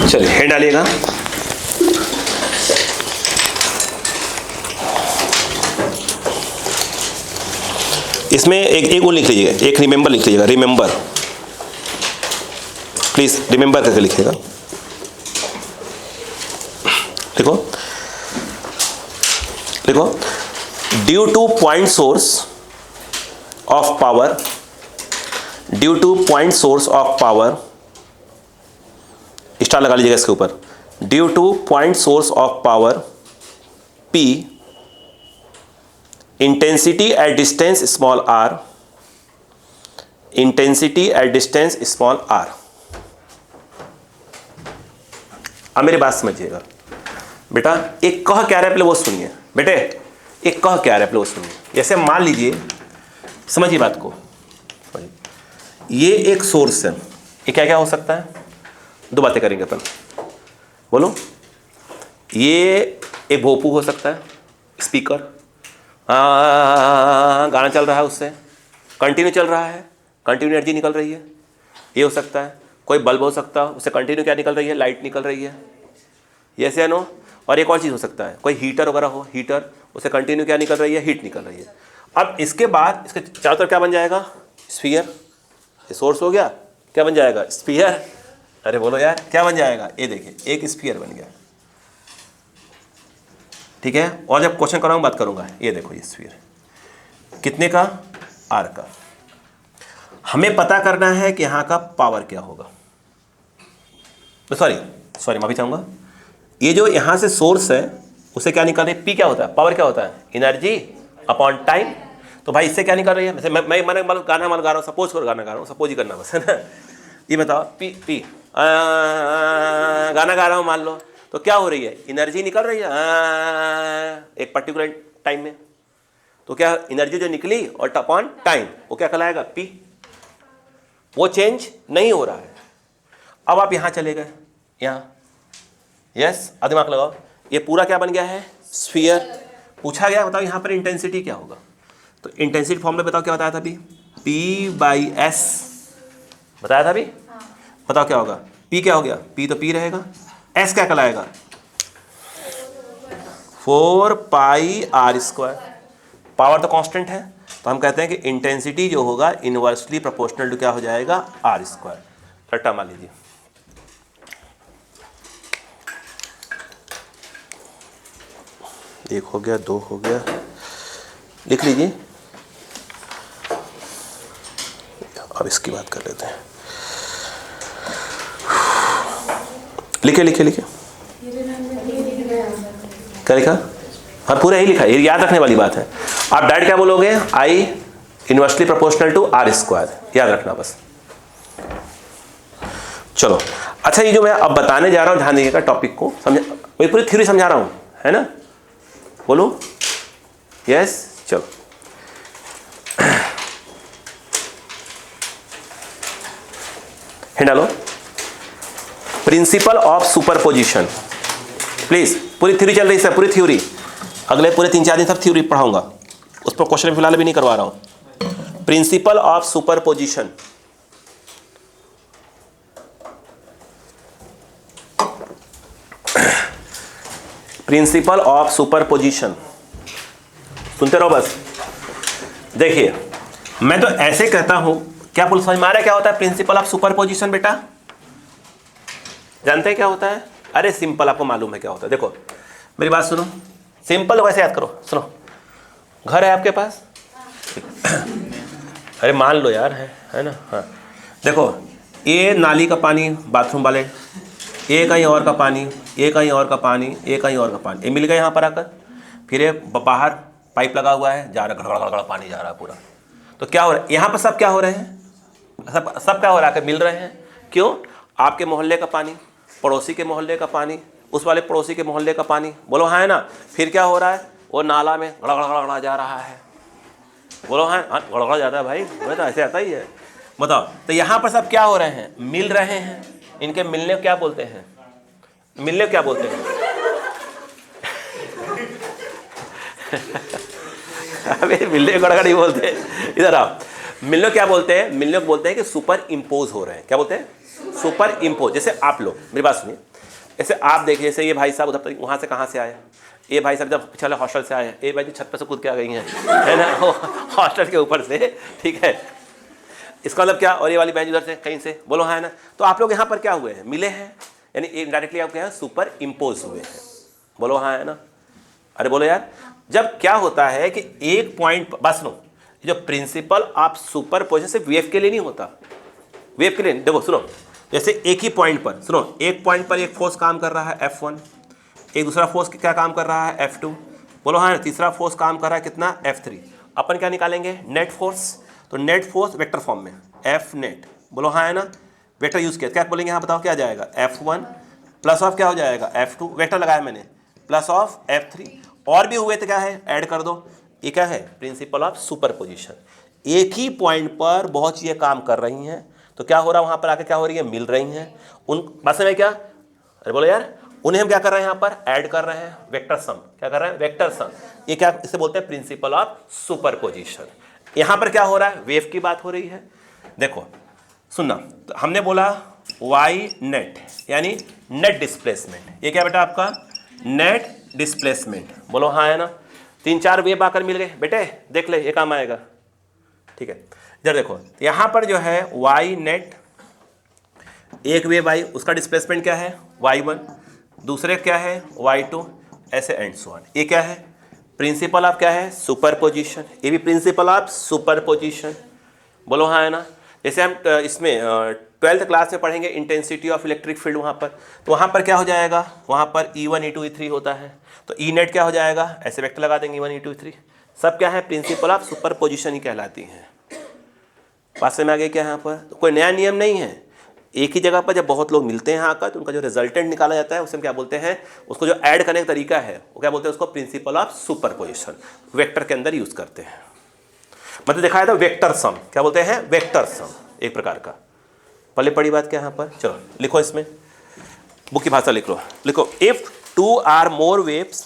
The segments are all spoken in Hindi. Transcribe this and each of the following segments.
चलिए हेड डालिएगा। इसमें एक वो लिख लीजिएगा, एक रिमेंबर लिख लीजिएगा, रिमेंबर, प्लीज रिमेंबर करके लिखिएगा। देखो देखो, due two point source of power, due two point source of power, star लगा लीजिएगा इसके ऊपर, due two point source of power P, intensity at distance small r, intensity at distance small r। अब मेरी बात समझिएगा बेटा, एक कह क्या रहा है पहले वो सुनिए बेटे, एक कह क्या रहा है पहले वो सुनिए। जैसे मान लीजिए, समझिए बात को, ये एक सोर्स है, ये क्या क्या हो सकता है, दो बातें करेंगे अपन, बोलो। ये एक भोपू हो सकता है, स्पीकर, गाना चल रहा है, उससे कंटिन्यू चल रहा है, कंटिन्यू एनर्जी निकल रही है, ये हो सकता है। कोई बल्ब हो सकता है, उससे कंटिन्यू क्या निकल रही है, लाइट निकल रही है, यस या नो। और एक और चीज़ हो सकता है, कोई हीटर वगैरह हो, हीटर, उससे कंटिन्यू क्या निकल रही है, हीट निकल रही है। अब इसके बाद इसके चारों तरफ क्या बन जाएगा, स्फीयर, ये सोर्स हो गया, क्या बन जाएगा, स्फीयर। अरे बोलो यार, क्या बन जाएगा, ये देखिए एक स्फीयर बन गया, ठीक है। और जब क्वेश्चन कराऊंगा बात करूंगा, ये देखो ये स्फीयर कितने का, आर का। हमें पता करना है कि यहाँ का पावर क्या होगा, सॉरी माफी चाहूंगा, ये जो यहाँ से सोर्स है उसे क्या निकाल रही है, पी क्या होता है, पावर क्या होता है, एनर्जी अपॉन टाइम। तो भाई इससे क्या निकाल रही है, वैसे मैं गाना गा रहा हूँ, सपोज करो गाना गा रहा हूँ, सपोज ही करना बस है ना। ये बताओ, पी गाना गा रहा हूँ मान लो, तो क्या हो रही है, एनर्जी निकल रही है एक पर्टिकुलर टाइम में। तो क्या एनर्जी जो निकली और अपॉन टाइम, वो क्या कहलाएगा, पी। वो चेंज नहीं हो रहा है। अब आप यहां चले गए, यहाँ, यस, दिमाग लगाओ, ये पूरा क्या बन गया है, स्फीयर। पूछा गया बताओ यहाँ पर इंटेंसिटी क्या होगा, तो इंटेंसिटी फॉर्मूला बताओ क्या बताया था अभी, P/S बताया था अभी, बताओ क्या होगा, P क्या हो गया, P तो P रहेगा, S क्या कहलाएगा, 4πr²। पावर तो कांस्टेंट है, तो हम कहते हैं कि इंटेंसिटी जो होगा इनवर्सली प्रोपोर्शनल टू क्या हो जाएगा, r²। रट्टा मान लीजिए, एक हो गया, दो हो गया, लिख लीजिए। अब इसकी बात कर लेते हैं, लिखे लिखे लिखे, क्या लिखा, हाँ पूरा ही लिखा, ये याद रखने वाली बात है। आप डायरेक्ट क्या बोलोगे, आई इनवर्सली प्रोपोर्शनल टू r², याद रखना बस। चलो अच्छा, ये जो मैं अब बताने जा रहा हूँ, ध्यान दीजिएगा, टॉपिक को समझ, मैं पूरी थ्योरी समझा रहा हूँ, है ना, बोलो यस। चलो डालो, प्रिंसिपल ऑफ सुपरपोजिशन, प्लीज पूरी थ्योरी चल रही है, पूरी थ्योरी, अगले पूरे 3-4 दिन सब थ्योरी पढ़ाऊंगा, उस पर क्वेश्चन फिलहाल भी नहीं करवा रहा हूं। Principle of superposition, principle of superposition, सुनते रहो बस। देखिए मैं तो ऐसे कहता हूं, क्या पुलिस समझ में आ रहा है क्या होता है प्रिंसिपल ऑफ सुपरपोजिशन, बेटा जानते हैं क्या होता है, अरे सिंपल, आपको मालूम है क्या होता है। देखो मेरी बात सुनो, सिंपल वैसे याद करो, सुनो, घर है आपके पास, अरे मान लो यार है ना, हाँ देखो, ये नाली का पानी बाथरूम वाले, ये कहीं और का पानी, ये कहीं और का पानी, ये कहीं और का पानी, ये मिल गया यहाँ पर आकर, फिर ये बाहर पाइप लगा हुआ है, जा रहा है, गड़गड़ पानी जा रहा है पूरा। तो क्या हो रहा है यहाँ पर, सब क्या हो रहे हैं, सब क्या हो रहा है, मिल रहे हैं, क्यों, आपके मोहल्ले का पानी, पड़ोसी के मोहल्ले का पानी, उस वाले पड़ोसी के मोहल्ले का पानी, बोलो हाँ है ना। फिर क्या हो रहा है, वो नाला में गड़गड़ा जा रहा है, बोलो हाँ, गड़गड़ा जाता है भाई, तो ऐसे आता ही है, बताओ। तो यहाँ पर सब क्या हो रहे हैं, मिल रहे हैं, इनके मिलने को क्या बोलते हैं, मिलने को क्या बोलते हैं अबे मिलने को गड़गड़ ही बोलते हैं, इधर आओ, मिलने को क्या बोलते हैं, मिलने को बोलते हैं कि सुपर इम्पोज हो रहे हैं, क्या बोलते हैं, सुपर इम्पोज। जैसे आप लोग मेरी बात सुनिए, जैसे आप देखिए, जैसे ये भाई साहब उधर वहाँ से कहाँ से आए, ये भाई साहब जब पिछले हॉस्टल से आए, ये भाई जी छत पर से कूद के आ गई हैं, है ना, वो हॉस्टल के ऊपर से, ठीक है। इसका मतलब क्या, और ये वाली बहन उधर से कहीं से, बोलो हाँ है ना। तो आप लोग यहाँ पर क्या हुए हैं, मिले हैं, यानी इनडायरेक्टली आप क्या है, सुपर इम्पोज हुए हैं, बोलो हाँ है ना। अरे बोलो यार, जब क्या होता है कि एक पॉइंट, बस सुनो, जो प्रिंसिपल आप सुपर पोजिशन सिर्फ वेव के लिए नहीं होता, वेव के लिए देखो सुनो, जैसे एक ही पॉइंट पर, सुनो, एक पॉइंट पर एक फोर्स काम कर रहा है F1, एक दूसरा फोर्स क्या काम कर रहा है F2, बोलो हाँ, तीसरा फोर्स काम कर रहा है कितना, F3। अपन क्या निकालेंगे, नेट फोर्स। तो नेट फोर्स वेक्टर फॉर्म में F नेट, बोलो हाँ है ना, वेक्टर यूज किया, क्या बोलेंगे यहाँ बताओ, क्या जाएगा, F1 प्लस ऑफ क्या हो जाएगा, F2, वेक्टर लगाया मैंने, प्लस ऑफ F3, और भी हुए तो क्या है, ऐड कर दो। ये क्या है, प्रिंसिपल ऑफ सुपरपोजिशन। एक ही पॉइंट पर बहुत चीज़ें काम कर रही हैं, तो क्या हो रहा है वहाँ पर आके, क्या हो रही है, मिल रही हैं उन बस में क्या, अरे बोलो यार, उन्हें हम क्या कर रहे हैं, यहाँ पर ऐड कर रहे हैं, वेक्टर सम, क्या कर रहे हैं, वेक्टर सम। ये क्या, इसे बोलते हैं प्रिंसिपल ऑफ सुपरपोजिशन। यहाँ पर क्या हो रहा है, वेव की बात हो रही है। देखो सुनना, तो हमने बोला वाई नेट यानी नेट डिस्प्लेसमेंट, ये क्या बेटा आपका नेट डिस्प्लेसमेंट, बोलो हाँ है ना। 3-4 वेव आकर मिल गए बेटे, देख ले ये काम आएगा, ठीक है। इधर देखो, यहाँ पर जो है वाई नेट, एक वेव आई, उसका डिस्प्लेसमेंट क्या है, y1, दूसरे क्या है y2, ऐसे एंड सो ऑन। ये क्या है, प्रिंसिपल ऑफ क्या है, सुपरपोजिशन। ये भी प्रिंसिपल ऑफ सुपरपोजिशन, बोलो हाँ है ना। जैसे हम इसमें 12th क्लास में पढ़ेंगे इंटेंसिटी ऑफ इलेक्ट्रिक फील्ड, वहाँ पर, तो वहाँ पर क्या हो जाएगा, वहाँ पर E1 E2 E3 होता है, तो ई नेट क्या हो जाएगा, ऐसे वेक्टर लगा देंगे E1 E2 E3, सब क्या है, प्रिंसिपल ऑफ सुपरपोजिशन ही कहलाती हैं। पास में आ गए क्या, यहाँ पर तो कोई नया नियम नहीं है। एक ही जगह पर जब बहुत लोग मिलते हैं यहाँ का, तो उनका जो रिजल्टेंट निकाला जाता है उसे हम क्या बोलते हैं, उसको जो ऐड करने का तरीका है वो क्या बोलते हैं, उसको प्रिंसिपल ऑफ सुपरपोजिशन वेक्टर के अंदर यूज करते हैं। मतलब दिखाया था वेक्टर सम, क्या बोलते हैं, वेक्टर सम, एक प्रकार का। पहले पढ़ी बात क्या यहाँ पर, चलो लिखो, इसमें बुक की भाषा लिख लो, लिखो, if 2 or more waves,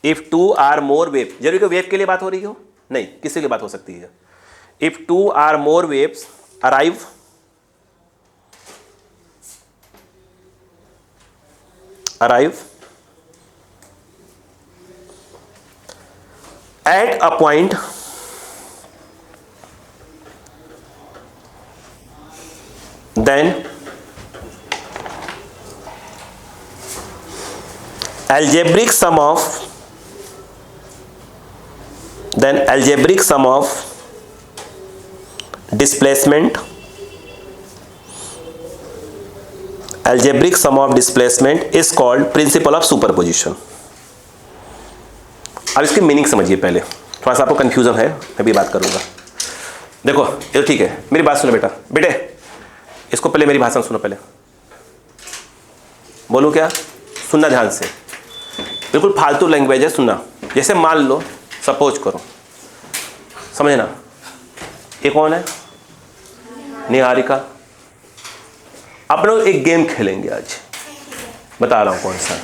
if 2 or more waves, जरूरी कि वेव के लिए बात हो रही हो, नहीं किसी के लिए बात हो सकती है। If 2 or more waves arrive at a point then algebraic sum of displacement is called principle of superposition। अब इसकी मीनिंग समझिए, पहले थोड़ा सा आपको कंफ्यूजन है, मैं भी बात करूंगा। देखो ये ठीक है, मेरी बात सुनो बेटा, बेटे इसको पहले मेरी भाषण सुनो, पहले बोलूं क्या, सुनना ध्यान से, बिल्कुल फालतू लैंग्वेज है, सुनना। जैसे मान लो, सपोज करो, समझे ना, ये कौन है, निहारिका। आप लोग एक गेम खेलेंगे आज, बता रहा हूँ कौन सा।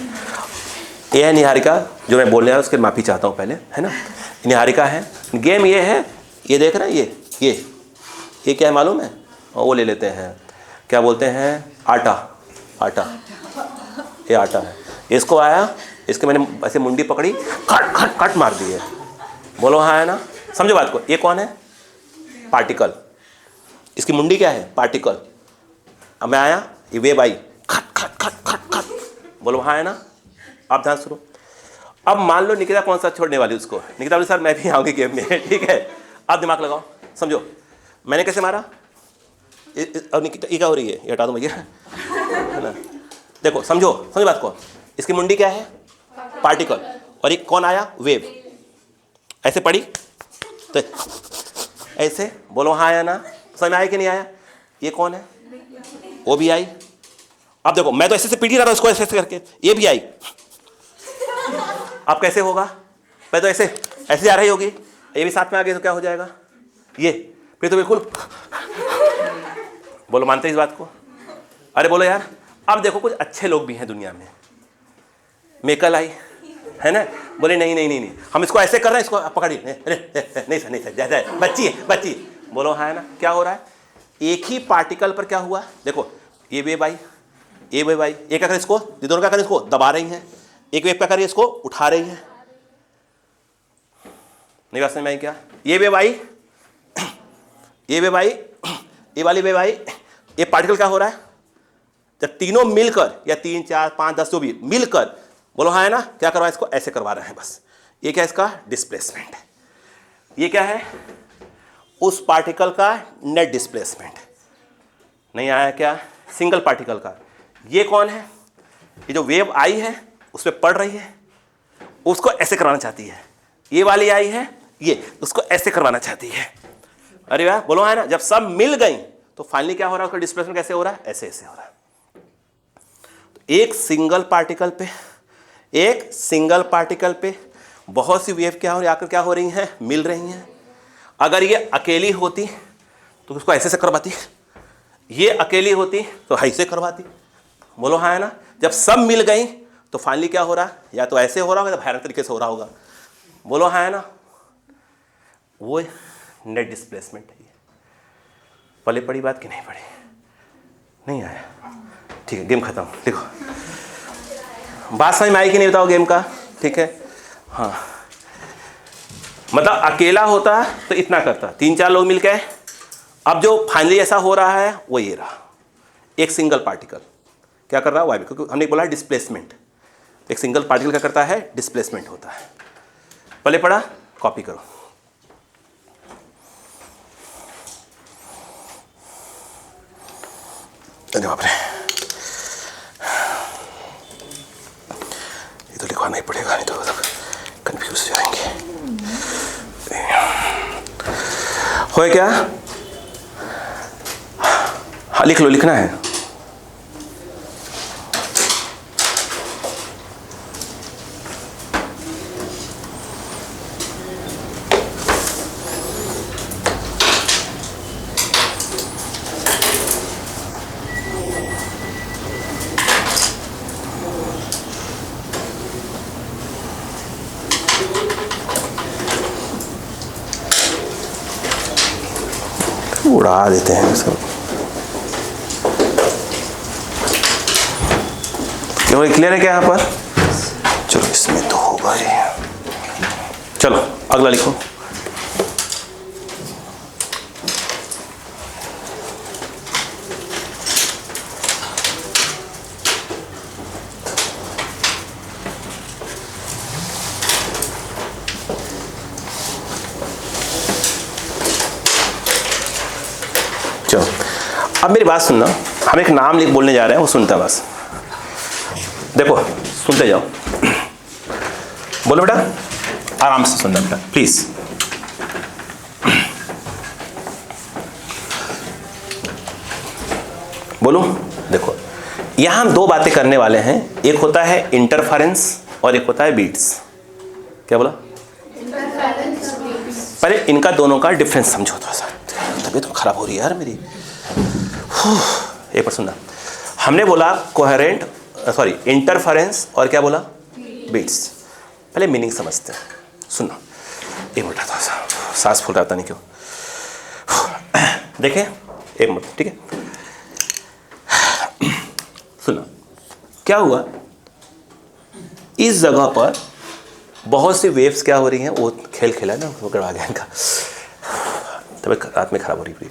ये है निहारिका, जो मैं बोलने आया उसके माफ़ी चाहता हूँ पहले, है ना। निहारिका है, गेम ये है, ये देख रहे हैं, ये क्या है मालूम है, और वो ले लेते हैं, क्या बोलते हैं, आटा, ये आटा है। इसको आया, इसके मैंने ऐसे मुंडी पकड़ी, कट मार दी है, बोलो हाँ है ना। समझो बात को, ये कौन है, पार्टिकल, इसकी मुंडी क्या है, पार्टिकल। अब मैं आया, ये वेव आई, खट, बोलो हाँ है ना। आप ध्यान सुनो, अब मान लो निकिता कौन सा छोड़ने वाली, उसको निकिता बोली सर मैं भी आऊँगी गेम में, ठीक है। आप दिमाग लगाओ, समझो मैंने कैसे मारा, और निकिता ये क्या हो रही है, ये हटा दो भैया, है ना। देखो समझो बात को, इसकी मुंडी क्या है, पार्टिकल, और एक कौन आया, वेव, ऐसे पड़ी तो ऐसे, बोलो हाँ आया ना, समझ में आया कि नहीं आया। ये कौन है, वो भी आई। अब देखो मैं तो ऐसे पीट ही रहा था उसको, ऐसे करके, ये भी आई। अब कैसे होगा, मैं तो ऐसे जा रही होगी, ये भी साथ में आ गई, तो क्या हो जाएगा, ये फिर तो बिल्कुल, बोलो मानते इस बात को, अरे बोलो यार। अब देखो कुछ अच्छे लोग भी हैं दुनिया में, मेकल आई, है ना, बोले नहीं, हम इसको ऐसे कर रहे हैं, इसको पकड़िए, नहीं सर, बच्ची है, बोलो हाँ है ना। क्या हो रहा है, एक ही पार्टिकल पर क्या हुआ, देखो ये वेव आई, ये वेव आई, ये क्या करें इसको, ये दोनों क्या करें इसको दबा रही हैं, एक वेव क्या कर रही है इसको उठा रही है। नहीं बात समझ में आई क्या, ये वेव आई, ये वेव आई, ये वाली वेव आई, ये पार्टिकल क्या हो रहा है, जब तीनों मिलकर या 3 4 5 10 जो भी मिलकर, बोलो हाँ है ना, क्या करवा इसको ऐसे करवा रहे हैं बस। ये क्या है इसका डिस्प्लेसमेंट है, ये क्या है उस पार्टिकल का नेट डिस्प्लेसमेंट। नहीं आया क्या, सिंगल पार्टिकल का। ये कौन है, ये जो वेव आई है उस पर पड़ रही है, उसको ऐसे करवाना चाहती है। ये वाली आई है, ये उसको ऐसे करवाना चाहती है। अरे वाह, बोलो है ना, जब सब मिल गई तो फाइनली क्या हो रहा है, उसका डिस्प्लेसमेंट कैसे हो रहा है, ऐसे ऐसे हो रहा है। तो एक सिंगल पार्टिकल पे बहुत सी वेव क्या हो रही, आकर क्या हो रही हैं, मिल रही हैं। अगर ये अकेली होती तो उसको ऐसे से करवाती, ये अकेली होती तो ऐसे करवाती। बोलो हाँ है ना, जब सब मिल गई तो फाइनली क्या हो रहा, या तो ऐसे हो रहा होगा या भयानक तरीके से हो रहा होगा। बोलो हाँ है ना, वो नेट डिस्प्लेसमेंट है। पले पड़ी बात कि नहीं पड़ी, नहीं आया, ठीक है गेम खत्म। देखो बात समझ में आई कि नहीं बताओ गेम का, ठीक है। हाँ मतलब अकेला होता तो इतना करता, 3 4 लोग मिल गए। अब जो फाइनली ऐसा हो रहा है वो ये रहा, एक सिंगल पार्टिकल क्या कर रहा है, वाई, क्योंकि हमने बोला डिस्प्लेसमेंट। एक सिंगल पार्टिकल क्या करता है, डिस्प्लेसमेंट होता है। पहले पढ़ा, कॉपी करो। अरे बाप रे, ये तो लिखवाना ही पड़ेगा, नहीं तो कंफ्यूज हो जाएंगे। हो क्या, हाँ लिख लो, लिखना है। उड़ा देते हैं सब, क्यों क्लियर है क्या यहाँ पर। चलो इसमें तो होगा ही, चलो अगला लिखो। चलो अब मेरी बात सुनना, हम एक नाम लिख बोलने जा रहे हैं, वो सुनता बस। देखो सुनते जाओ, बोलो बेटा, आराम से सुनना बेटा प्लीज। बोलो, देखो यहां हम 2 बातें करने वाले हैं, एक होता है इंटरफेरेंस और एक होता है बीट्स। क्या बोला, पहले इनका दोनों का डिफरेंस समझो थोड़ा सा, तबीयत तो खराब हो रही है यार मेरी। एक बार सुनना, हमने बोला कोहेरेंट, सॉरी इंटरफेरेंस और क्या बोला, बीट्स। पहले मीनिंग समझते हैं, सुनो। एक मिनट, थोड़ा सा सांस फूल रहा था, नहीं क्यों, देखें एक मिनट, ठीक है। सुनो क्या हुआ, इस जगह पर बहुत सी वेव्स क्या हो रही हैं, वो खेल खेला ना, वो करवा गया इनका, तबीयत रात में खराब हो रही थी।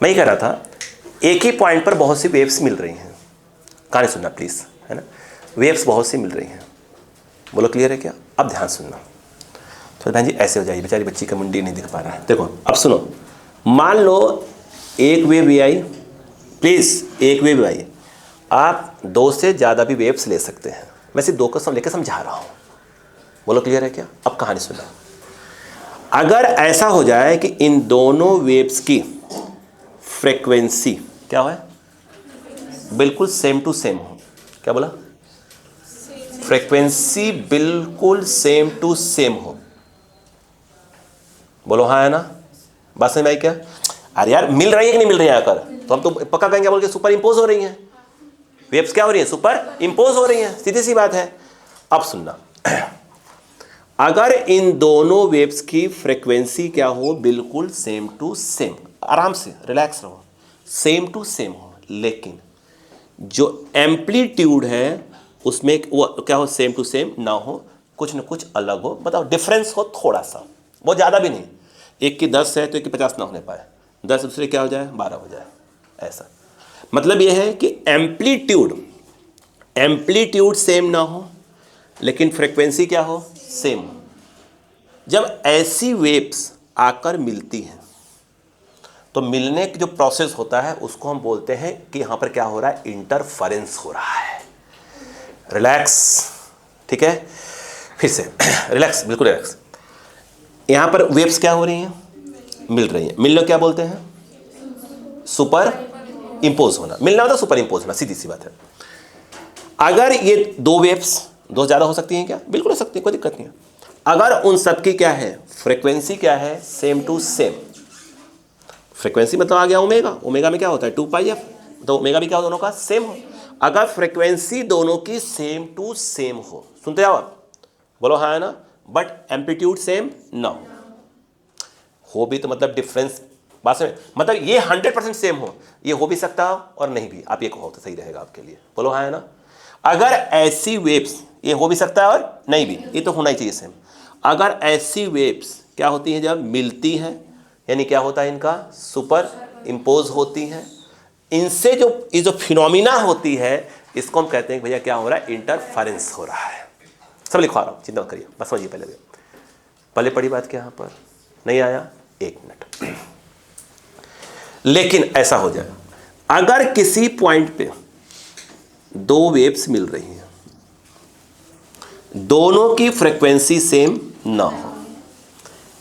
मैं ये कह रहा था, एक ही पॉइंट पर बहुत सी वेव्स मिल रही हैं, कहानी सुनना प्लीज़, है ना, वेव्स बहुत सी मिल रही हैं। बोलो क्लियर है क्या, अब ध्यान सुनना। तो बहन जी ऐसे हो जाइए, बेचारी बच्ची का मुंडी नहीं दिख पा रहा है। देखो अब सुनो, मान लो एक वेव भी आई, प्लीज़ एक वेव आई, आप 2 से ज़्यादा भी वेव्स ले सकते हैं, मैं सिर्फ 2 को लेकर समझा रहा हूँ। बोलो क्लियर है क्या, अब कहानी सुना। अगर ऐसा हो जाए कि इन दोनों वेव्स की फ्रीक्वेंसी क्या हो, बिल्कुल सेम टू सेम हो, क्या बोला, फ्रीक्वेंसी बिल्कुल सेम टू सेम हो। बोलो हाँ है ना, बात समझ में आई क्या। अरे यार मिल रही है कि नहीं मिल रही है, आकर तो हम तो पक्का कहेंगे, बोल के सुपर इम्पोज हो रही हैं वेव्स, क्या हो रही है, सुपर इम्पोज हो रही हैं, सीधी सी बात है। अब सुनना, अगर इन दोनों वेव्स की फ्रीक्वेंसी क्या हो, बिल्कुल सेम टू सेम, आराम से रिलैक्स रहो, सेम टू सेम हो, लेकिन जो एम्पलीट्यूड है उसमें वो क्या हो, सेम टू सेम ना हो, कुछ ना कुछ अलग हो। बताओ, डिफरेंस हो थोड़ा सा, बहुत ज़्यादा भी नहीं। एक की 10 है तो एक की 50 ना होने पाए, 10 दूसरे क्या हो जाए 12 हो जाए, ऐसा। मतलब ये है कि एम्पलीट्यूड सेम ना हो लेकिन फ्रीक्वेंसी क्या हो, सेम हो। जब ऐसी वेव्स आकर मिलती हैं तो मिलने की जो प्रोसेस होता है उसको हम बोलते हैं कि यहां पर क्या हो रहा है, इंटरफेरेंस हो रहा है। रिलैक्स, ठीक है, फिर से रिलैक्स, बिल्कुल रिलैक्स। यहां पर वेव्स क्या हो रही हैं, मिल रही हैं। मिलने क्या बोलते हैं, सुपर इंपोज होना। मिलना होता है सुपर इंपोज होना, सीधी सी बात है। अगर ये दो वेव्स, दो ज़्यादा हो सकती हैं क्या, बिल्कुल हो सकती है, कोई दिक्कत नहीं है। अगर उन सबकी क्या है, फ्रीक्वेंसी क्या है, सेम टू सेम। फ्रीक्वेंसी मतलब आ गया ओमेगा, ओमेगा में क्या होता है 2πf, तो ओमेगा भी क्या हो, दोनों का सेम हो। अगर फ्रीक्वेंसी दोनों की सेम टू सेम हो, सुनते जाओ आप, बोलो हाँ है ना, बट एम्पलीट्यूड सेम ना हो भी तो मतलब डिफरेंस, बात में मतलब ये 100% सेम हो, ये हो भी सकता हो और नहीं भी, आप ये कहो तो सही रहेगा आपके लिए, बोलो हाँ है ना। अगर ऐसी वेव्स, ये हो भी सकता है और नहीं भी, ये तो होना ही चाहिए सेम। अगर ऐसी वेव्स क्या होती हैं, जब मिलती हैं, यानी क्या होता है, इनका सुपर इम्पोज होती हैं, इनसे जो ये जो फिनोमिना होती है इसको हम कहते हैं कि भैया क्या हो रहा है, इंटरफेरेंस हो रहा है। सब लिखवा रहा हूँ, चिंता मत करिए, बस समझिए। पहले पढ़ी बात क्या, यहाँ पर नहीं आया, एक मिनट। लेकिन ऐसा हो जाए, अगर किसी पॉइंट पे दो वेव्स मिल रही हैं, दोनों की फ्रीक्वेंसी सेम ना हो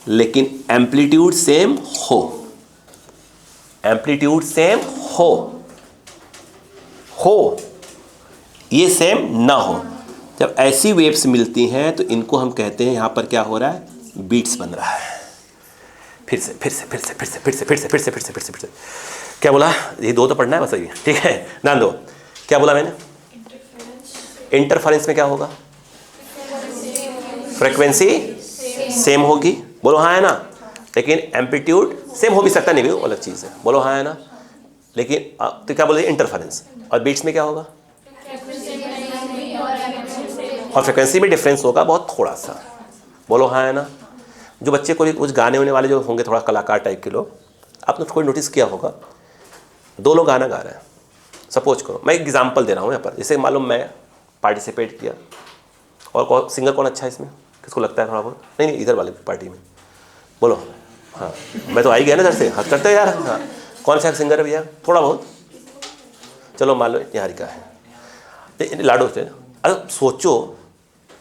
लेकिन एम्पलीट्यूड सेम हो, एम्पलीट्यूड सेम हो, ये सेम ना हो, जब ऐसी वेव्स मिलती हैं तो इनको हम कहते हैं, यहां पर क्या हो रहा है, बीट्स बन रहा है। फिर से क्या बोला, ये दो तो पढ़ना है बस अभी, ठीक है, ध्यान दो। क्या बोला मैंने, इंटरफेरेंस में क्या होगा, फ्रीक्वेंसी सेम होगी, बोलो हाँ है ना, लेकिन एम्पलीट्यूड सेम हो भी सकता, नहीं भी, अलग चीज़ है, बोलो हाँ है ना। लेकिन तो क्या बोले, इंटरफेरेंस। और बीट्स में क्या होगा, और फ्रीक्वेंसी में डिफरेंस होगा बहुत थोड़ा सा, बोलो हाँ है ना। जो बच्चे को कुछ गाने होने वाले जो होंगे, थोड़ा कलाकार टाइप के लोग, आपने कोई नोटिस किया होगा, दो लोग गाना गा रहे हैं, सपोज करो, मैं एक एग्जांपल दे रहा हूँ यहाँ पर, जैसे मालूम मैं पार्टिसिपेट किया, और सिंगर कौन अच्छा है इसमें, किसको लगता है थोड़ा बहुत, नहीं इधर वाले पार्टी में, बोलो हाँ, मैं तो आ ही गया ना इधर से, हाथ करते हैं यार, हाँ कौन सा सिंगर है भैया, थोड़ा बहुत, चलो मान लो निहारिका है, लाडो से। अरे सोचो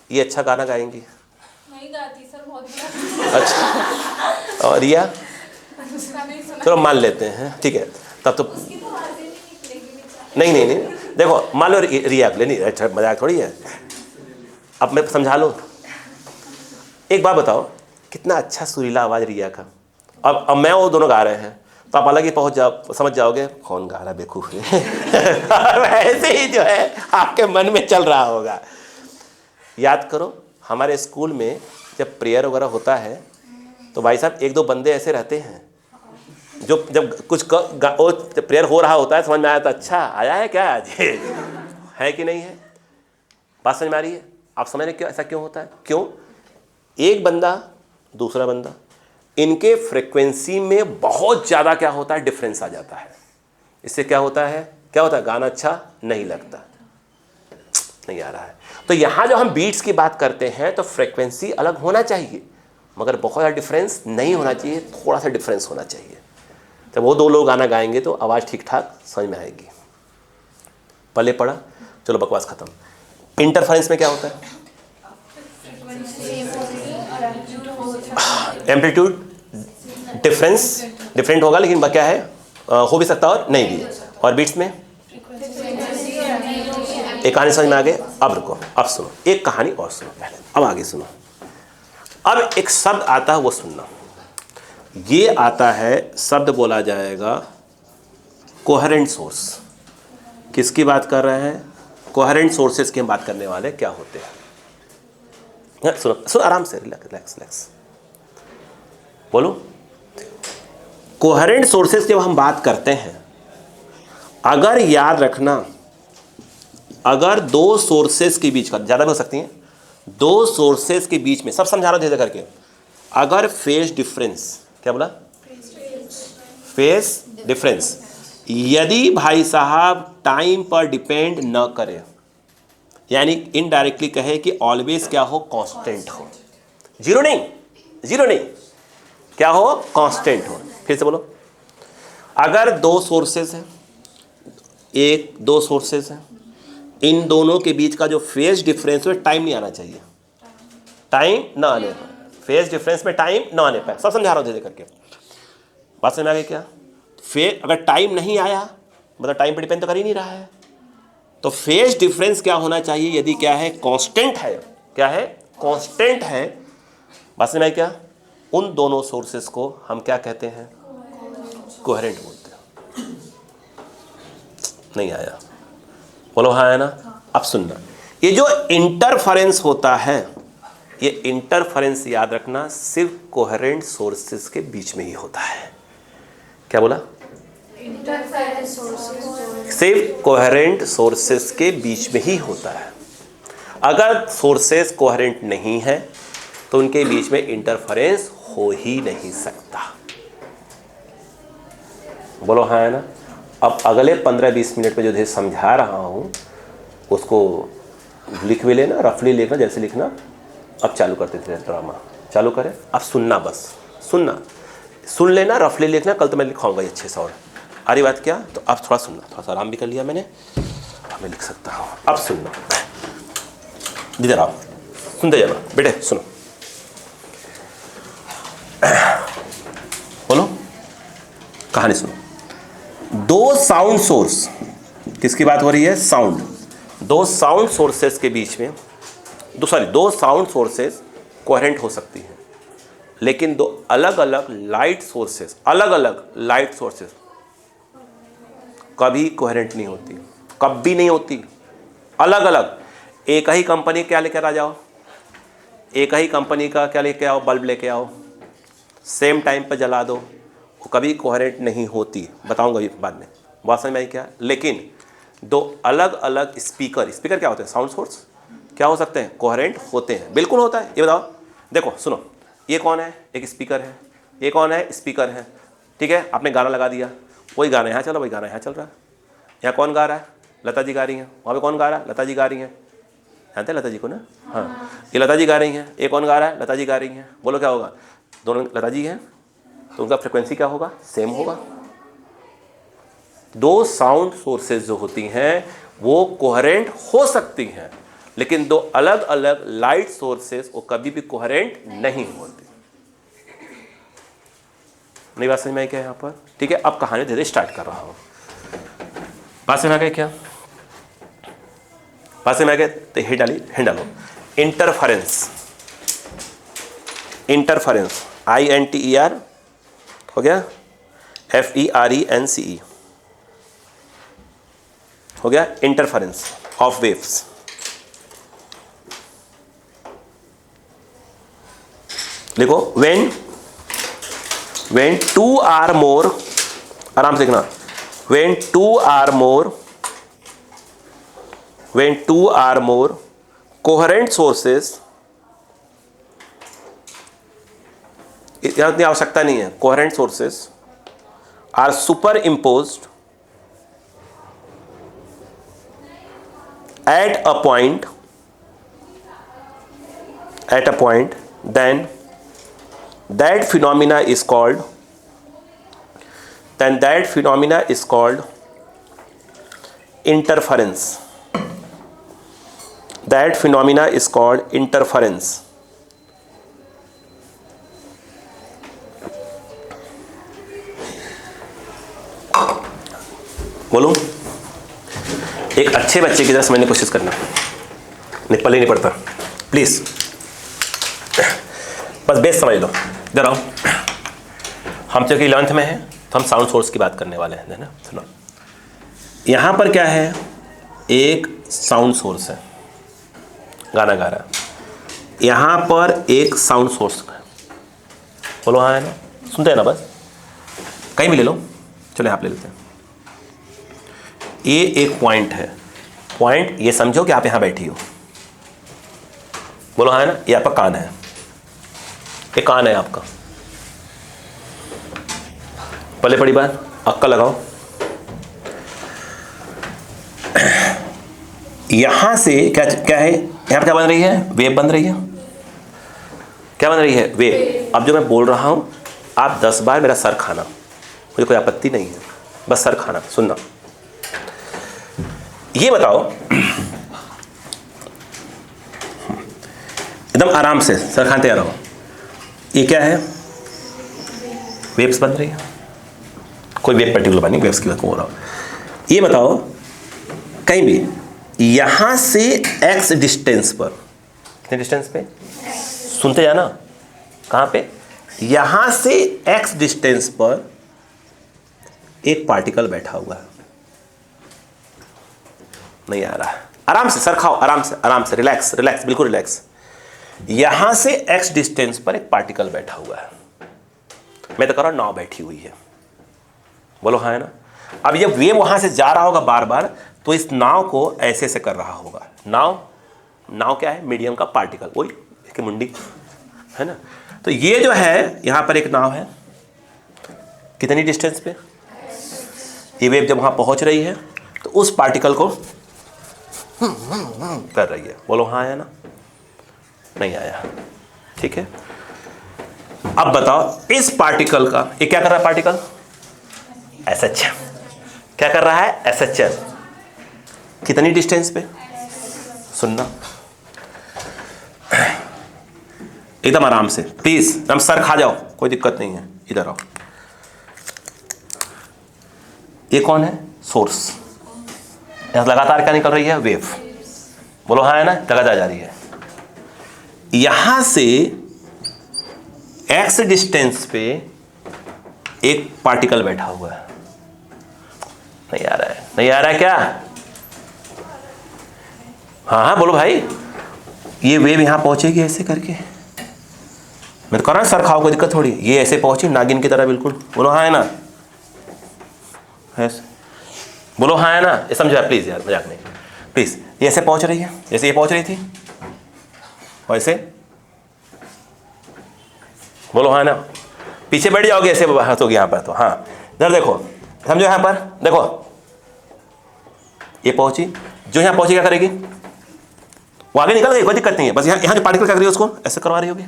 ये अच्छा गाना गाएंगी, नहीं गाती सर, बहुत बुरा। अच्छा, और रिया, चलो मान लेते हैं, ठीक है, तब तो नहीं, देखो मान लो रिया ले, नहीं अच्छा मजाक थोड़ी है, अब मैं समझा लो। एक बात बताओ, कितना अच्छा सुरीला आवाज़ रिया का, अब मैं वो दोनों गा रहे हैं, तो आप अलग ही पहुंच जाओ, समझ जाओगे कौन गा रहा बेवकूफ़ है। ऐसे ही जो है आपके मन में चल रहा होगा। याद करो, हमारे स्कूल में जब प्रेयर वगैरह होता है तो भाई साहब एक दो बंदे ऐसे रहते हैं जो जब कुछ प्रेयर हो रहा होता है, समझ में आया तो अच्छा आया है क्या आज, है कि नहीं है, बात समझ में आ रही है। आप समझ रहे क्यों ऐसा क्यों होता है, क्यों एक बंदा दूसरा बंदा, इनके फ्रीक्वेंसी में बहुत ज़्यादा क्या होता है, डिफरेंस आ जाता है। इससे क्या होता है, गाना अच्छा नहीं लगता, नहीं आ रहा है। तो यहाँ जब हम बीट्स की बात करते हैं तो फ्रीक्वेंसी अलग होना चाहिए, मगर बहुत ज़्यादा डिफरेंस नहीं होना चाहिए, थोड़ा सा डिफरेंस होना चाहिए। जब वो दो लोग गाना गाएंगे तो आवाज़ ठीक ठाक समझ में आएगी। पहले पढ़ा, चलो बकवास खत्म। इंटरफेरेंस में क्या होता है, एम्पलीट्यूड डिफरेंट होगा, लेकिन क्या है, हो भी सकता और नहीं भी। और बीट्स में एक कहानी समझ में आ गई। अब रुको, अब सुनो एक कहानी और सुनो, पहले अब आगे सुनो। अब एक शब्द आता है वो सुनना, ये आता है शब्द बोला जाएगा कोहेरेंट सोर्स। किसकी बात कर रहे हैं, कोहेरेंट सोर्सेस की हम बात करने वाले, क्या होते हैं। सुनो आराम से, रिलैक्स बोलो। कोहेरेंट सोर्सेस जब हम बात करते हैं अगर याद रखना, अगर दो सोर्सेस के बीच का, ज़्यादा भी हो सकती हैं, दो सोर्सेस के बीच में, सब समझा रहा हूँ धीरे करके, अगर फेज डिफरेंस, क्या बोला, फेज डिफरेंस यदि भाई साहब टाइम पर डिपेंड न करे, यानी इनडायरेक्टली कहे कि ऑलवेज क्या हो, कांस्टेंट हो, जीरो नहीं, जीरो नहीं, क्या हो, कांस्टेंट हो। फिर से बोलो, अगर दो सोर्सेस हैं, एक दो सोर्सेस हैं, इन दोनों के बीच का जो फेज डिफरेंस है, टाइम नहीं आना चाहिए, टाइम ना आने पर, फेज डिफरेंस में टाइम ना आने पर, सब समझा रहा हूँ धीरे करके, बात समझ आ गई क्या। फेज अगर टाइम नहीं आया मतलब टाइम पर डिपेंड तो कर ही नहीं रहा है, तो फेज डिफरेंस क्या होना चाहिए, यदि क्या है, कांस्टेंट है, क्या है, कांस्टेंट है, बात समझ आई क्या। उन दोनों सोर्सेस को हम क्या कहते हैं, कोहेरेंट बोलते हैं। नहीं आया, बोलो हाँ है ना। अब सुनना, ये जो इंटरफेरेंस होता है, ये इंटरफेरेंस याद रखना सिर्फ कोहेरेंट सोर्सेस के बीच में ही होता है। क्या बोला, सिर्फ कोहेरेंट सोर्सेस के बीच में ही होता है। अगर सोर्सेस कोहेरेंट नहीं है तो उनके बीच में इंटरफेरेंस हो ही नहीं सकता। बोलो हाँ है ना। अब अगले 15-20 मिनट में जो समझा रहा हूँ उसको लिख भी लेना, रफली लिखना जैसे लिखना। अब चालू करते थे ड्रामा, चालू करें। अब सुनना, बस सुनना, सुन लेना, रफली लिखना, कल तो मैं लिखाऊंगा अच्छे से। और आ रही बात क्या, तो अब थोड़ा सुनना, थोड़ा सा आराम भी कर लिया मैंने, अब मैं लिख सकता हूँ। अब सुनना, इधर आओ, सुनते जाना बेटे, सुनो, बोलो, कहानी सुनो। दो साउंड सोर्स, किसकी बात हो रही है, साउंड। दो साउंड सोर्सेस के बीच में, दो साउंड सोर्सेस कोहेरेंट हो सकती हैं, लेकिन दो अलग अलग लाइट सोर्सेस, अलग अलग लाइट सोर्सेस कभी कोहेरेंट नहीं होती, कभी नहीं होती। अलग अलग, एक ही कंपनी क्या लेकर आ जाओ, एक ही कंपनी का क्या लेके आओ, बल्ब लेके आओ, सेम टाइम पर जला दो, वो कभी कोहेरेंट नहीं होती। बताऊंगा ये बाद में, बात समझ में आई क्या। लेकिन दो अलग अलग स्पीकर, स्पीकर क्या होते हैं, साउंड सोर्स, क्या हो सकते हैं, कोहेरेंट होते हैं, बिल्कुल होता है। ये बताओ, देखो सुनो, ये कौन है, एक स्पीकर है, ये कौन है, स्पीकर है, ठीक है। आपने गाना लगा दिया, वही गाना यहाँ चल रहा, वही गाना यहाँ चल रहा है। यहाँ कौन गा रहा है, लता जी गा रही हैं, वहाँ पे कौन गा रहा है, लता जी गा रही हैं, जानते हैं लता जी को ना, हाँ, ये लता जी गा रही हैं, ये कौन गा रहा है, लता जी गा रही हैं। बोलो क्या होगा, दोनों लता जी हैं, तो उनका फ्रिक्वेंसी क्या होगा, सेम होगा। दो साउंड सोर्सेज जो होती हैं वो कोहेरेंट हो सकती हैं, लेकिन दो अलग अलग लाइट सोर्सेज वो कभी भी कोहेरेंट नहीं होती। नई बात समझ में आई क्या यहाँ पर, ठीक है। अब कहानी धीरे स्टार्ट कर रहा हूँ, बात समझ में आ गई क्या, बात समझ में आ गई। तो हिंट डालो, इंटरफेरेंस, इंटरफेरेंस, INTER हो गया, FERENCE हो गया, इंटरफेरेंस ऑफ वेव्स। देखो, when two or more, आराम से लिखना, when two or more coherent sources, इतनी आवश्यकता नहीं है, coherent sources are superimposed at a point, then that phenomena is called interference. That phenomena is called interference. बोलो, एक अच्छे बच्चे की तरह समझने की कोशिश करना, पल्ले नहीं पड़ता प्लीज, बस बेस समझ लो। इधर आओ, हम चूँकि 11th में हैं तो हम साउंड सोर्स की बात करने वाले हैं, है ना। सुनो, यहाँ पर क्या है, एक साउंड सोर्स है, गाना गा रहा है, यहाँ पर एक साउंड सोर्स है। बोलो हाँ है ना, सुनते हैं ना, बस कहीं भी ले लो, चलो यहाँ पे ले लेते हैं। ये एक पॉइंट है, पॉइंट ये समझो कि आप यहां बैठी हो, बोलो हाँ है ना, ये आपका कान है, ये कान है आपका। पहले पड़ी बात, अक्का लगाओ। यहां से क्या क्या है, यहां पर क्या बन रही है, वेव बन रही है। क्या बन रही है, वेव। अब जो मैं बोल रहा हूं आप 10 बार मेरा सर खाना, मुझे कोई आपत्ति नहीं है, बस सर खाना सुनना। ये बताओ एकदम आराम से सर खाते आ रहा हूं, ये क्या है, वेव्स बन रही है, कोई वेव पर्टिकुलर बनी, वेव्स की बात हो रहा हूं। ये बताओ कहीं भी यहां से x डिस्टेंस पर, कितने डिस्टेंस पे, सुनते जाना, कहां पे, यहां से x डिस्टेंस पर एक पार्टिकल बैठा हुआ है। नहीं आ रहा, आराम से सर खाओ, आराम से, आराम से, रिलैक्स रिलैक्स, बिल्कुल रिलैक्स। यहां से x डिस्टेंस पर एक पार्टिकल बैठा हुआ है, मैं तो कह रहा हूं नाव बैठी हुई है, बोलो हाँ है ना। अब ये वेव वहां से जा रहा होगा बार बार, तो इस नाव को ऐसे से कर रहा होगा। नाव क्या है, मीडियम का पार्टिकल, वही इसकी मुंडी है ना। तो ये जो है यहां पर एक नाव है, कितनी डिस्टेंस पे, ये वेव जब वहां पहुंच रही है तो उस पार्टिकल को कर रही है, बोलो हाँ आया ना, नहीं आया, ठीक है। अब बताओ इस पार्टिकल का, ये क्या कर रहा है, पार्टिकल SH क्या कर रहा है, SHL, कितनी डिस्टेंस पे, सुनना एकदम आराम से, प्लीज एकदम सर खा जाओ, कोई दिक्कत नहीं है, इधर आओ। ये कौन है, सोर्स, यहां लगातार क्या निकल रही है, वेव, बोलो हाँ है ना, लगातार जा रही है। यहां से x डिस्टेंस पे एक पार्टिकल बैठा हुआ है, नहीं आ रहा है, नहीं आ रहा है क्या, हाँ हाँ बोलो भाई। ये वेव यहां पहुंचेगी ऐसे करके, मैं तो कह रहा हूं सर खाओ, कोई दिक्कत थोड़ी, ये ऐसे पहुंची नागिन की तरह बिल्कुल, बोलो हाँ है ना, ऐसे बोलो हाँ है ना, ये समझो प्लीज यार, मजाक नहीं, प्लीज। ये ऐसे पहुंच रही है, जैसे ये पहुंच रही थी वैसे, बोलो हाँ ना, पीछे बैठ जाओगे ऐसे हाथ होगी यहां पर, तो हाँ इधर देखो, समझो यहां पर देखो, ये पहुंची, जो यहां पहुंची क्या करेगी, वो आगे निकल गई, कोई दिक्कत नहीं है, बस यहां जो पार्टिकल क्या करेगी उसको ऐसे करवा रही होगी।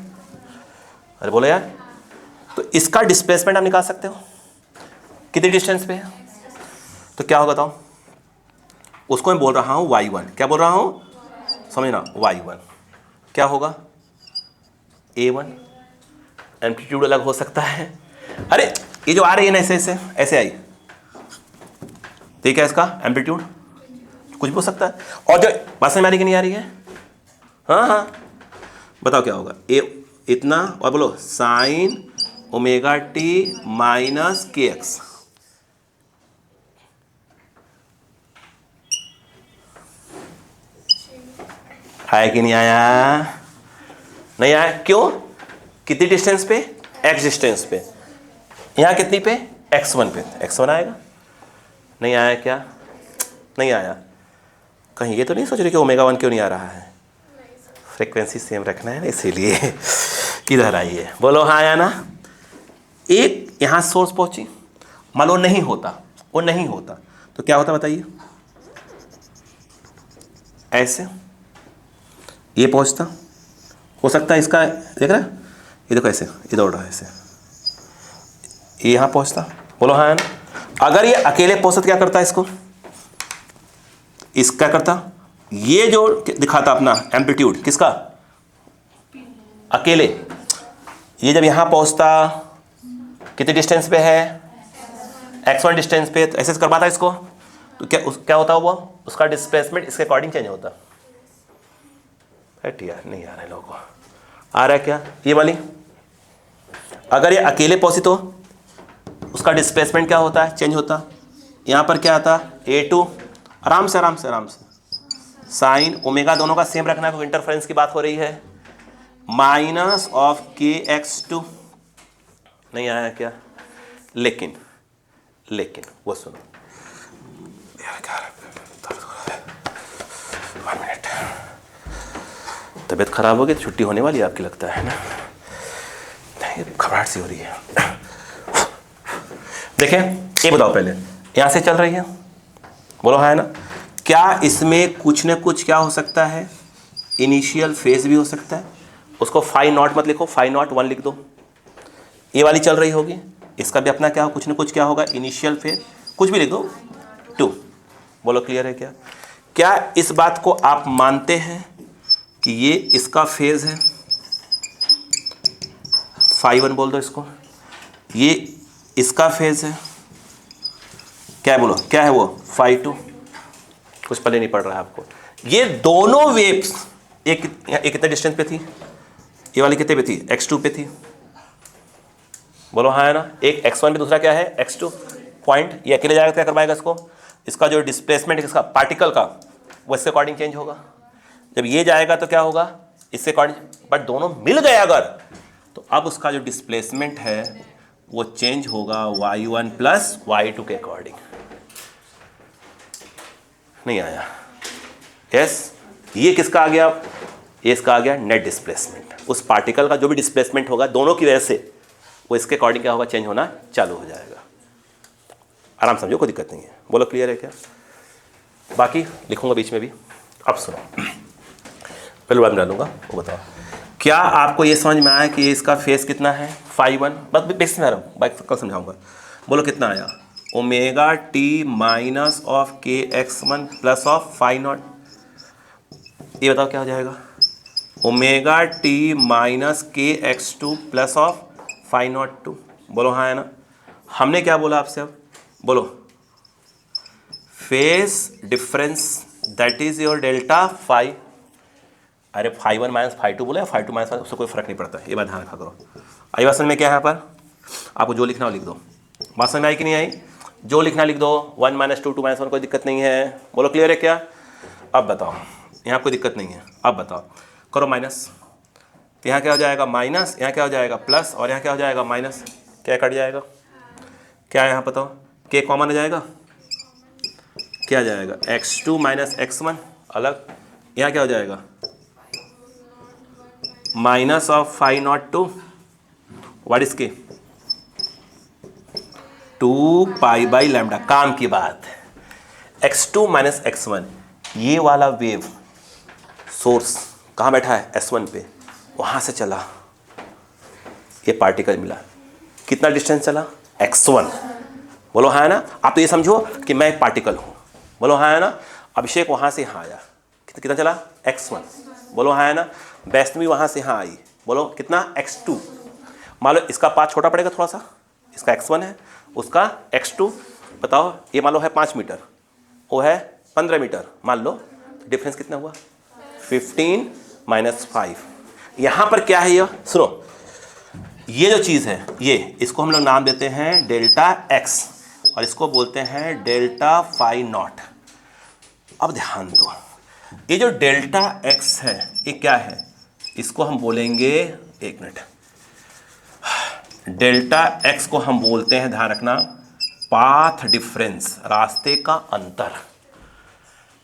अरे बोलो यार, तो इसका डिस्प्लेसमेंट आप निकाल सकते हो, कितनी डिस्टेंस पे है, तो क्या होगा बताओ, उसको मैं बोल रहा हूं y1, क्या बोल रहा हूं, समझना, y1 क्या होगा, a1, एम्पलीट्यूड अलग हो सकता है, अरे ये जो आ रही है ना ऐसे ऐसे ऐसे आई, ठीक है, इसका एम्पलीट्यूड कुछ भी हो सकता है, और जो बात समझ में आ रही कि नहीं आ रही है, हाँ हाँ बताओ क्या होगा, ए इतना, और बोलो साइन ओमेगा टी माइनस के एक्स, आया कि नहीं आया, नहीं आया, क्यों, कितनी डिस्टेंस पे, x डिस्टेंस पे, यहां कितनी पे, x1 पे, x1 आएगा, नहीं आया क्या, नहीं आया, कहीं ये तो नहीं सोच रहे कि ओमेगा 1 क्यों नहीं आ रहा है, फ्रीक्वेंसी सेम रखना है ना इसीलिए, किधर आई है, बोलो हाँ आया ना। एक यहां सोर्स पहुंची, मान लो नहीं होता, वो नहीं होता तो क्या होता बताइए, ऐसे ये पहुंचता, हो सकता है इसका, देख रहे ये देखो ऐसे, ये दौड़ रहा है ऐसे, ये यहां पहुंचता, बोलो हाँ है ना। अगर ये अकेले पहुंचता क्या करता है, इसको क्या करता, ये जो दिखाता अपना एम्पलीट्यूड किसका, अकेले, ये जब यहां पहुंचता कितनी डिस्टेंस पे है, x1 डिस्टेंस पे, तो ऐसे करवाता इसको, तो क्या होता वो, उसका डिस्प्लेसमेंट इसके अकॉर्डिंग चेंज होता। यार नहीं आ रहा है लोगों को, आ रहा है क्या, ये वाली, अगर ये अकेले पहुंची तो उसका डिस्प्लेसमेंट क्या होता है, चेंज होता, यहां पर क्या आता, a2, आराम से आराम से आराम से, साइन ओमेगा दोनों का सेम रखना है, कोई इंटरफेरेंस की बात हो रही है, माइनस ऑफ kx2, नहीं आया क्या, लेकिन वो सुनो, 1 मिनट, तबीयत खराब होगी तो छुट्टी होने वाली है आपकी, लगता है ना? नहीं, घबराहट सी हो रही है। देखें, ये बताओ पहले, यहाँ से चल रही है, बोलो हाँ है ना? क्या इसमें कुछ न कुछ क्या हो सकता है? इनिशियल फेज भी हो सकता है। उसको फाई नॉट मत लिखो, फाई नॉट 1 लिख दो। ये वाली चल रही होगी, इसका भी अपना क्या हो, कुछ न कुछ क्या होगा, इनिशियल फेज, कुछ भी लिख दो 2। बोलो क्लियर है क्या? क्या इस बात को आप मानते हैं कि ये इसका फेज है? फाई 1 बोल दो इसको, ये इसका फेज है। क्या है बोलो, क्या है वो? फाई 2। कुछ पहले नहीं पड़ रहा है आपको। ये दोनों वेव्स एक कितने डिस्टेंस पे थी? ये वाली कितने पे थी? x2 पे थी। बोलो हाँ है ना? एक x1 पे, दूसरा क्या है? x2 point. ये अकेले जाएगा, क्या करवाएगा इसको? इसका जो डिस्प्लेसमेंट है इसका पार्टिकल का, वो इसके अकॉर्डिंग चेंज होगा। जब ये जाएगा तो क्या होगा? इससे अकॉर्डिंग। बट दोनों मिल गए अगर, तो अब उसका जो डिस्प्लेसमेंट है वो चेंज होगा y1 प्लस y2 के अकॉर्डिंग। नहीं आया? यस। ये किसका आ गया? ये इसका आ गया नेट डिस्प्लेसमेंट। उस पार्टिकल का जो भी डिस्प्लेसमेंट होगा दोनों की वजह से, वो इसके अकॉर्डिंग क्या होगा? चेंज होना चालू हो जाएगा। आराम समझो, कोई दिक्कत नहीं है। बोलो क्लियर है क्या? बाकी लिखूंगा बीच में भी। अब सुनो, पहले बात में डालूंगा, वो बताओ क्या आपको ये समझ में आया कि इसका फेस कितना है? फाई 1। बस बेसिक में आ रहा हूँ, बाइक कल समझाऊंगा। बोलो कितना आया? ओमेगा टी माइनस ऑफ के x1 plus of phi not. ये बताओ क्या हो जाएगा? ओमेगा टी माइनस के x2 plus of phi naught 2। बोलो हाँ है ना? हमने क्या बोला आपसे? अब बोलो, phase difference that is your delta phi. अरे फाई 1 माइनस फाई 2 बोला या फाई 2 माइनस, उससे कोई फर्क नहीं पड़ता। ये बात ध्यान रखा करो। आई बात समझ में? क्या है यहाँ पर? आपको जो लिखना हो लिख दो। बात समझ में आई कि नहीं आई? जो लिखना लिख दो। 1 माइनस 2, 2 माइनस 1, कोई दिक्कत नहीं है। बोलो क्लियर है क्या? अब बताओ, यहाँ कोई दिक्कत नहीं है। अब बताओ, करो माइनस, तो यहाँ क्या हो जाएगा? माइनस। यहाँ क्या हो जाएगा? प्लस। और यहाँ क्या हो जाएगा? माइनस। क्या कट जाएगा? क्या है यहाँ बताओ? के कॉमन हो जाएगा, क्या आ जाएगा? x2 माइनस x1 अलग। यहाँ क्या हो जाएगा? Minus of phi naught 2, what is K? 2 pi by lambda. काम की बात, x2 माइनस x1, ये वाला वेव सोर्स कहाँ बैठा है? S1 पे, वहाँ से चला, ये पार्टिकल मिला। कितना डिस्टेंस चला? x1। बोलो हाँ है ना? आप तो ये समझो कि मैं एक पार्टिकल हूँ। बोलो हाँ है ना? अभिषेक वहाँ से यहाँ आया, कितना चला? x1। बोलो हाँ है ना? वैष्णवी वहाँ से यहाँ आई, बोलो कितना? x2। मान लो इसका पाथ छोटा पड़ेगा थोड़ा सा, इसका x1 है, उसका x2। बताओ, ये मान लो है 5 मीटर, वो है 15 मीटर, मान लो डिफरेंस कितना हुआ? 15 माइनस 5। यहाँ पर क्या है? ये सुनो, ये जो चीज़ है ये, इसको हम लोग नाम देते हैं डेल्टा x और इसको बोलते हैं डेल्टा फाई नॉट। अब ध्यान दो, ये जो डेल्टा x है ये क्या है? इसको हम बोलेंगे, एक मिनट, डेल्टा x को हम बोलते हैं, ध्यान रखना, पाथ डिफरेंस, रास्ते का अंतर।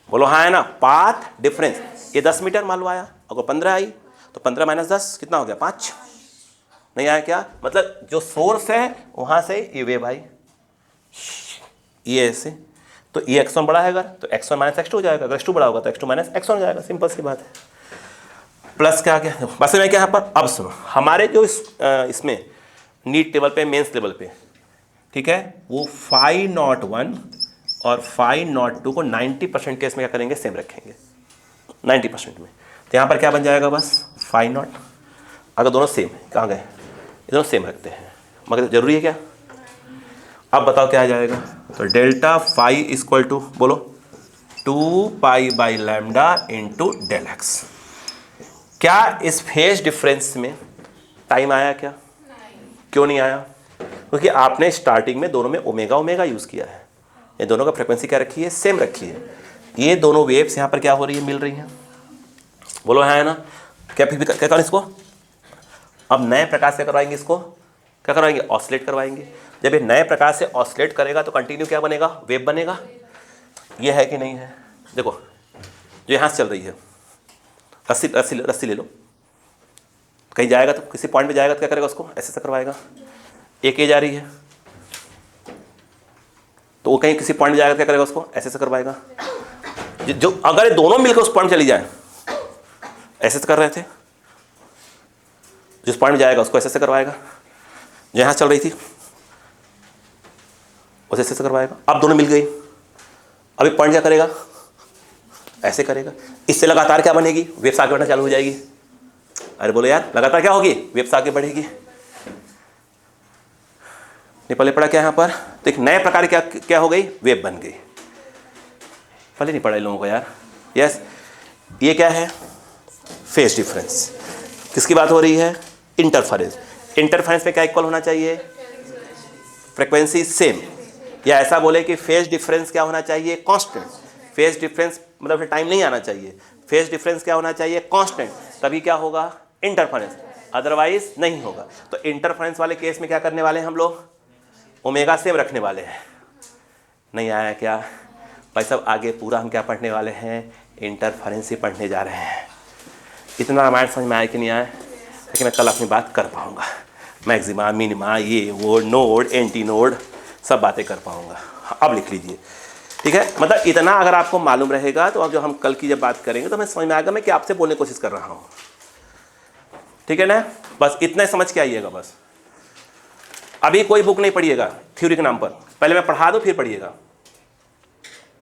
बोलो हाँ है ना? Path difference. ये 10 मीटर मान लो आया, अगर 15 आई तो 15 माइनस 10 कितना हो गया? 5। नहीं आया क्या? मतलब जो सोर्स है वहां से ये वेव आई, ये ऐसे, तो ये x1 बड़ा है अगर, तो x1 माइनस x2 हो जाएगा। अगर x2 बड़ा होगा तो x2 माइनस x1 हो जाएगा। सिंपल सी बात है। प्लस क्या आ गया? बस में क्या यहाँ पर? अब सुनो, हमारे जो इसमें नीट टेबल पे, मेंस टेबल पे, ठीक है, वो फाई नॉट 1 और फाई नॉट 2 को 90% केस में क्या करेंगे? सेम रखेंगे 90% में। तो यहाँ पर क्या बन जाएगा? बस फाई नॉट। अगर दोनों सेम है, कहाँ गए? दोनों सेम रखते हैं, मगर जरूरी है क्या? अब बताओ क्या आ जाएगा? तो डेल्टा फाई इक्वल टू, बोलो, 2 pi by lambda into del X. क्या इस फेज डिफरेंस में टाइम आया क्या? क्यों नहीं आया? क्योंकि आपने स्टार्टिंग में दोनों में ओमेगा ओमेगा यूज़ किया है। ये दोनों का फ्रिक्वेंसी क्या रखी है? सेम रखी है। ये दोनों वेव्स यहाँ पर क्या हो रही है? मिल रही हैं। बोलो है ना? क्या फिर क्या करें इसको? अब नए प्रकार से करवाएंगे इसको, क्या करवाएंगे? ऑसिलेट करवाएंगे। जब ये नए प्रकार से ऑसिलेट करेगा तो कंटिन्यू क्या बनेगा? वेव बनेगा। ये है कि नहीं है? देखो जो यहाँ से चल रही है, रस्सी रस्सी रस्सी ले लो, कहीं जाएगा तो किसी पॉइंट पे जाएगा तो क्या करेगा, उसको ऐसे से करवाएगा। एक ये जा रही है तो वो कहीं किसी पॉइंट जाएगा, क्या करेगा, उसको ऐसे से करवाएगा। जो अगर ये दोनों मिलकर उस पॉइंट चली जाए, ऐसे से कर रहे थे, जिस पॉइंट में जाएगा उसको ऐसे से करवाएगा, जो यहाँ चल रही थी उसे ऐसे से करवाएगा। अब दोनों मिल गई, अभी पॉइंट क्या करेगा, ऐसे करेगा। इससे लगातार क्या बनेगी, वेव्स आगे बढ़ना चालू हो जाएगी। अरे बोलो यार, लगातार क्या होगी, वेव्स आगे बढ़ेगी। पहले पढ़ा क्या यहाँ पर, तो एक नए प्रकार क्या क्या हो गई, वेव बन गई। पहले नहीं पढ़ा इन लोगों को यार। यस, ये क्या है, फेज डिफरेंस। किसकी बात हो रही है, इंटरफेरेंस। इंटरफेरेंस में क्या इक्वल होना चाहिए, फ्रीक्वेंसी सेम, या ऐसा बोले कि फेज डिफरेंस क्या होना चाहिए, कांस्टेंट। फेज डिफरेंस मतलब टाइम नहीं आना चाहिए, फेज डिफरेंस क्या होना चाहिए, कांस्टेंट, तभी क्या होगा, इंटरफेरेंस, अदरवाइज नहीं होगा। तो इंटरफेरेंस वाले केस में क्या करने वाले हैं हम लोग, ओमेगा सेम रखने वाले हैं। नहीं आया क्या भाई साहब, आगे पूरा हम क्या पढ़ने वाले हैं, इंटरफेरेंस ही पढ़ने जा रहे हैं। इतना रामायण समझ में आया कि नहीं आया, लेकिन मैं कल अपनी बात कर पाऊँगा, मैक्सिमा मिनिमा ये वो नोड एंटी नोड सब बातें कर पाऊँगा। अब लिख लीजिए, ठीक है। मतलब इतना अगर आपको मालूम रहेगा तो अब जो हम कल की जब बात करेंगे तो हमें समझ में आएगा मैं कि आपसे बोलने की कोशिश कर रहा हूँ, ठीक है ना। बस इतना ही समझ के आइएगा बस। अभी कोई बुक नहीं पढ़िएगा थ्योरी के नाम पर, पहले मैं पढ़ा दूँ फिर पढ़िएगा।